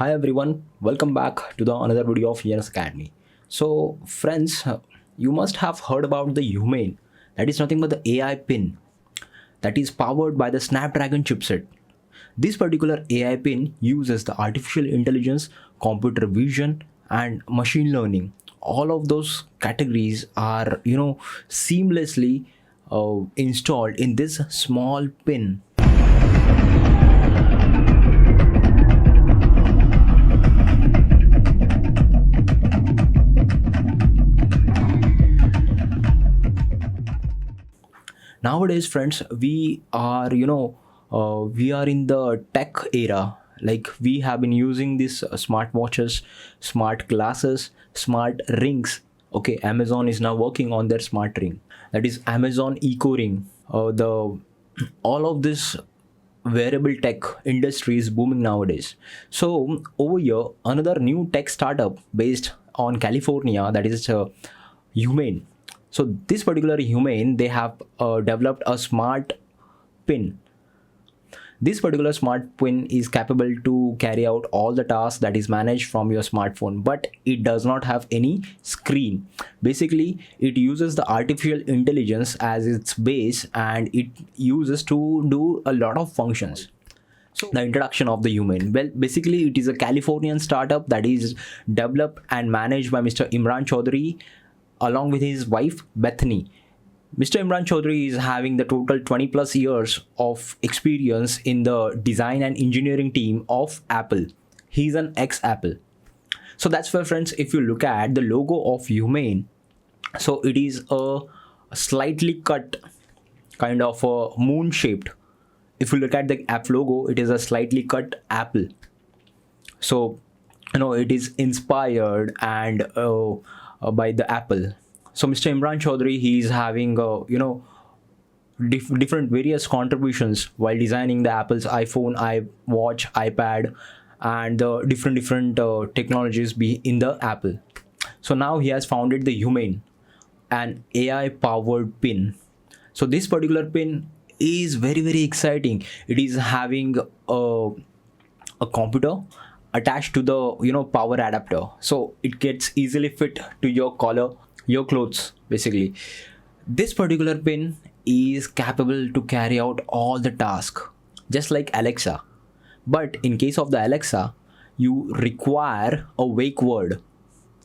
Hi everyone, welcome back to the another video of Yenas Academy. So friends, you must have heard about the Humane. That is nothing but the AI pin that is powered by the Snapdragon chipset. This particular AI pin uses the artificial intelligence, computer vision, and machine learning. All of those categories are, seamlessly installed in this small pin. Nowadays friends, we are in the tech era. Like, we have been using these smart watches, smart glasses, smart rings. Okay, Amazon is now working on their smart ring, that is Amazon Eco Ring. The All of this wearable tech industry is booming nowadays. So over here, another new tech startup based on California, that is Humane. So this particular Humane, they have developed a smart pin. This particular smart pin is capable to carry out all the tasks that is managed from your smartphone, but it does not have any screen. Basically, it uses the artificial intelligence as its base, and it uses to do a lot of functions. So the introduction of the Humane, well, basically it is a Californian startup that is developed and managed by Mr. Imran Chaudhary along with his wife Bethany. Mr. Imran Chaudhary is having the total 20 plus years of experience in the design and engineering team of Apple. He's an ex-Apple. So that's why friends, if you look at the logo of Humane, so it is a slightly cut kind of a moon shaped. If you look at the app logo, it is a slightly cut apple. So it is inspired and by the Apple. So Mr. Imran Chaudhary, he is having different various contributions while designing the Apple's iPhone, iWatch, iPad, and the different technologies be in the Apple. So now he has founded the Humane, an AI powered pin. So this particular pin is very exciting. It is having a computer attached to the power adapter, so it gets easily fit to your collar, your clothes. Basically, this particular pin is capable to carry out all the tasks just like Alexa, but in case of the Alexa, you require a wake word,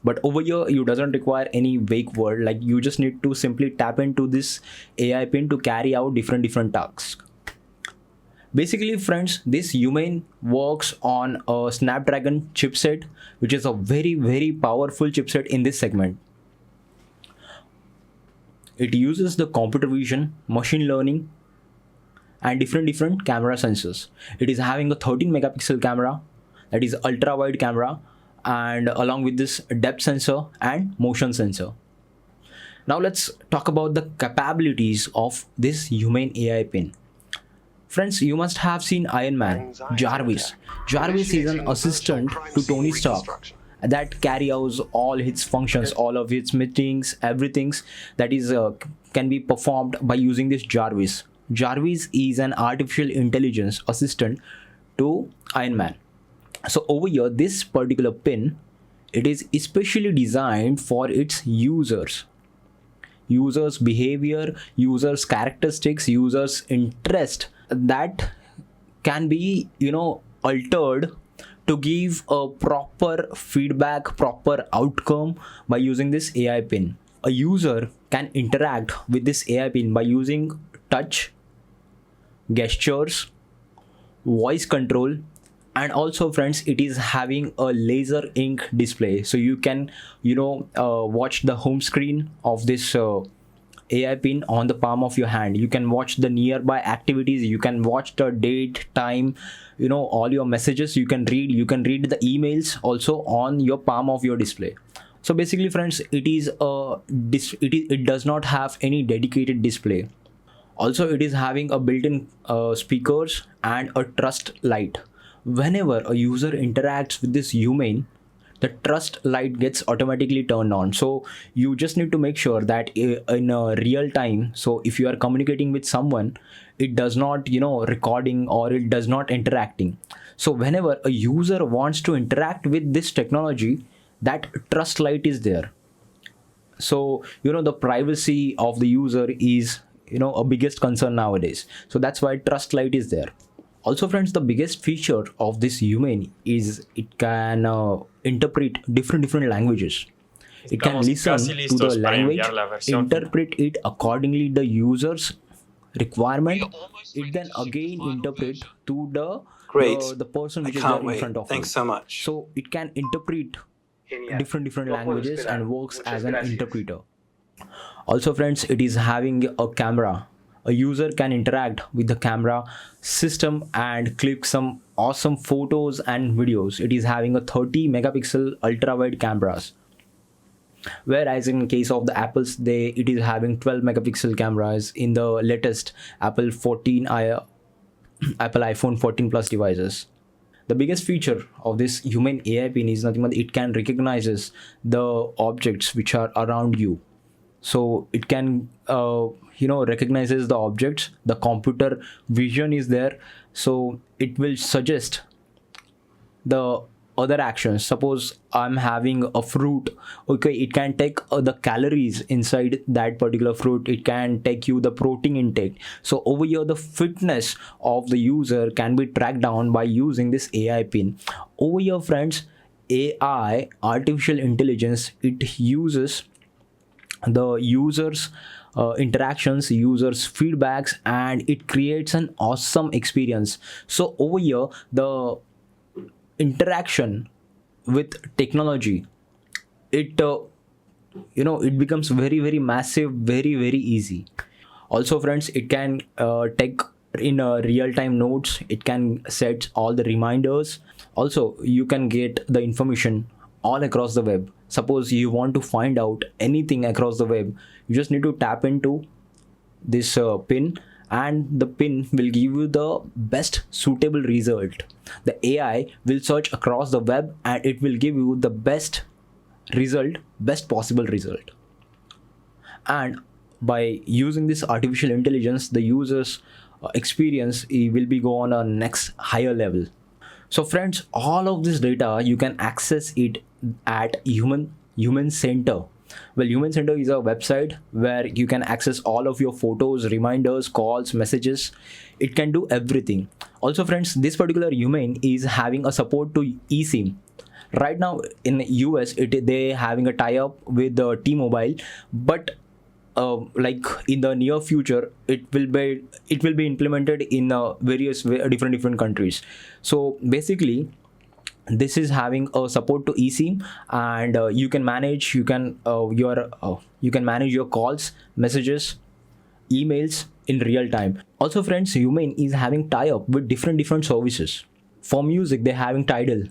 but over here you doesn't require any wake word. Like, you just need to simply tap into this AI pin to carry out different tasks. Basically friends, this Humane works on a Snapdragon chipset, which is a very powerful chipset in this segment. It uses the computer vision, machine learning, and different camera sensors. It is having a 13 megapixel camera, that is ultra wide camera, and along with this depth sensor and motion sensor. Now let's talk about the capabilities of this Humane AI pin. Friends, you must have seen Iron Man, Jarvis. Jarvis is an assistant to Tony Stark that carry out all its functions, all of its meetings, everything that is can be performed by using this Jarvis. Jarvis is an artificial intelligence assistant to Iron Man. So over here, this particular pin, it is especially designed for its users behavior, users characteristics, users interest, that can be altered to give a proper feedback, proper outcome by using this AI pin. A user can interact with this AI pin by using touch, gestures, voice control, and also friends, it is having a laser ink display, so you can watch the home screen of this AI pin on the palm of your hand. You can watch the nearby activities, you can watch the date, time, all your messages. You can read the emails also on your palm of your display. So basically friends, it does not have any dedicated display. Also, it is having a built-in speakers and a trust light. Whenever a user interacts with this Humane, the trust light gets automatically turned on. So you just need to make sure that in real time, so if you are communicating with someone, it does not recording or it does not interacting. So whenever a user wants to interact with this technology, that trust light is there. So the privacy of the user is a biggest concern nowadays. So that's why trust light is there. Also friends, the biggest feature of this Humane is it can interpret different languages. It can Estamos listen casi to the listos para language, enviar la versión final. interpret it accordingly the user's requirement. It then again interpret to Great. the person I which is there can't in wait. front of Thanks you. so much. So it can interpret Genial. different No puedo languages esperar. and works Muchas as an gracias. interpreter. Also friends, it is having a camera. A user can interact with the camera system and click some awesome photos and videos. It is having a 30 megapixel ultra wide cameras, whereas in case of the Apples, it is having 12 megapixel cameras in the latest Apple iPhone 14 plus devices. The biggest feature of this Humane AI Pin is nothing but it can recognizes the objects which are around you. So it can recognizes the objects. The computer vision is there, so it will suggest the other actions. Suppose I'm having a fruit, okay, it can take the calories inside that particular fruit. It can take you the protein intake. So over here the fitness of the user can be tracked down by using this AI Pin. Over here friends, AI, artificial intelligence, it uses the users interactions, users feedbacks, and it creates an awesome experience. So over here the interaction with technology, it it becomes very massive, very easy. Also friends, it can take in real-time notes. It can set all the reminders. Also you can get the information all across the web. Suppose you want to find out anything across the web, you just need to tap into this pin, and the pin will give you the best suitable result. The AI will search across the web and it will give you the best possible result. And by using this artificial intelligence, the user's experience will be go on a next higher level. So friends, all of this data you can access it at Human Center. Well, Human Center is a website where you can access all of your photos, reminders, calls, messages. It can do everything. Also friends, this particular Humane is having a support to eSIM. Right now in US, they having a tie-up with T-Mobile, but like in the near future it will be implemented in various different countries. So basically this is having a support to eSIM, and you can manage your calls, messages, emails in real time. Also friends, Humane is having tie-up with different services. For music, they're having Tidal.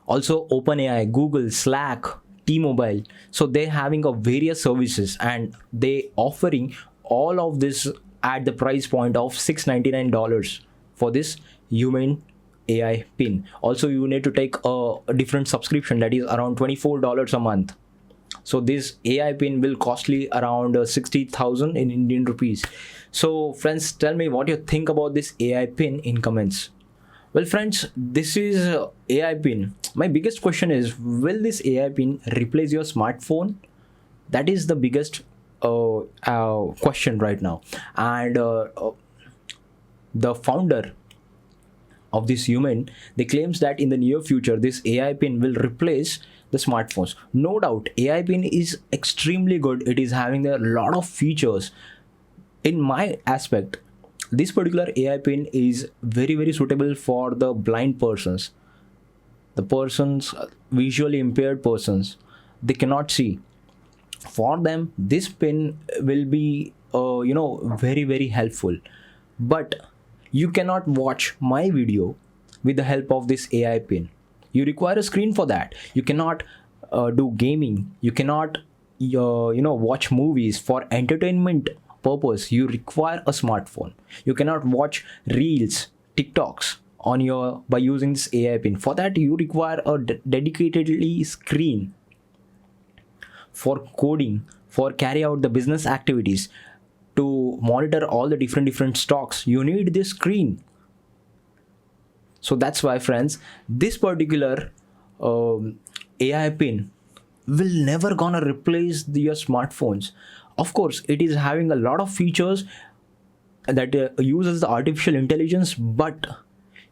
Also OpenAI, Google, Slack, T-Mobile. So they're having a various services, and they offering all of this at the price point of $699 for this Humane AI Pin. Also you need to take a different subscription that is around $24 a month. So this AI Pin will costly around 60,000 in Indian rupees. So friends, tell me what you think about this AI Pin in comments. Well friends, this is AI Pin. My biggest question is, will this AI Pin replace your smartphone? That is the biggest question right now. And the founder of this Humane, they claims that in the near future this AI Pin will replace the smartphones. No doubt AI Pin is extremely good. It is having a lot of features. In my aspect, this particular AI Pin is very suitable for the blind persons, the persons, visually impaired persons. They cannot see. For them this pin will be very helpful. But you cannot watch my video with the help of this AI Pin. You require a screen for that. You cannot do gaming. You cannot watch movies for entertainment purpose. You require a smartphone. You cannot watch reels, TikToks on your by using this AI Pin. For that you require a dedicatedly screen for coding, for carry out the business activities, to monitor all the different stocks. You need this screen. So that's why, friends, this particular AI pin will never gonna replace your smartphones. Of course, it is having a lot of features that uses the artificial intelligence, but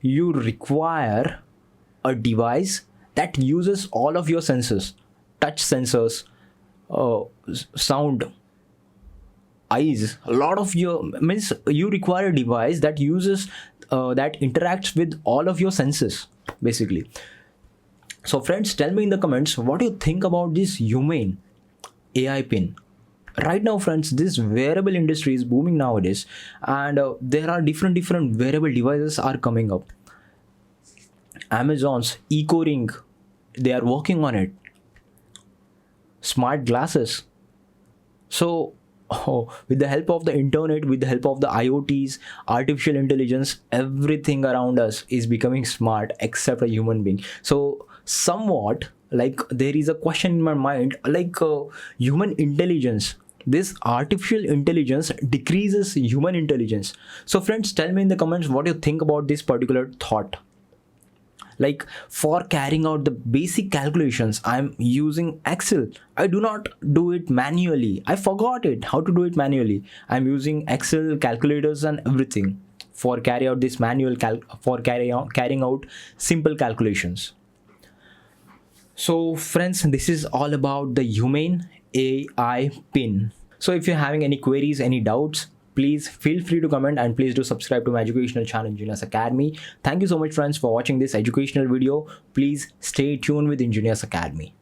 you require a device that uses all of your senses, touch sensors, sound, eyes, a lot of your, means you require a device that uses that interacts with all of your senses basically. So friends, tell me in the comments what you think about this Humane AI pin. Right now, friends, this wearable industry is booming nowadays, and there are different wearable devices are coming up. Amazon's Eco Ring, they are working on it. Smart glasses. So with the help of the internet, with the help of the IoTs, artificial intelligence, everything around us is becoming smart except a human being. So somewhat like there is a question in my mind, like human intelligence, this artificial intelligence decreases human intelligence. So friends, tell me in the comments what you think about this particular thought. Like for carrying out the basic calculations, I'm using Excel. I do not do it manually. I forgot it how to do it manually. I'm using Excel calculators and everything for carry out this manual carrying out simple calculations. So friends, this is all about the Humane AI pin. So if you're having any queries, any doubts, please feel free to comment, and please do subscribe to my educational channel Engineers Academy. Thank you so much, friends, for watching this educational video. Please stay tuned with Engineers Academy.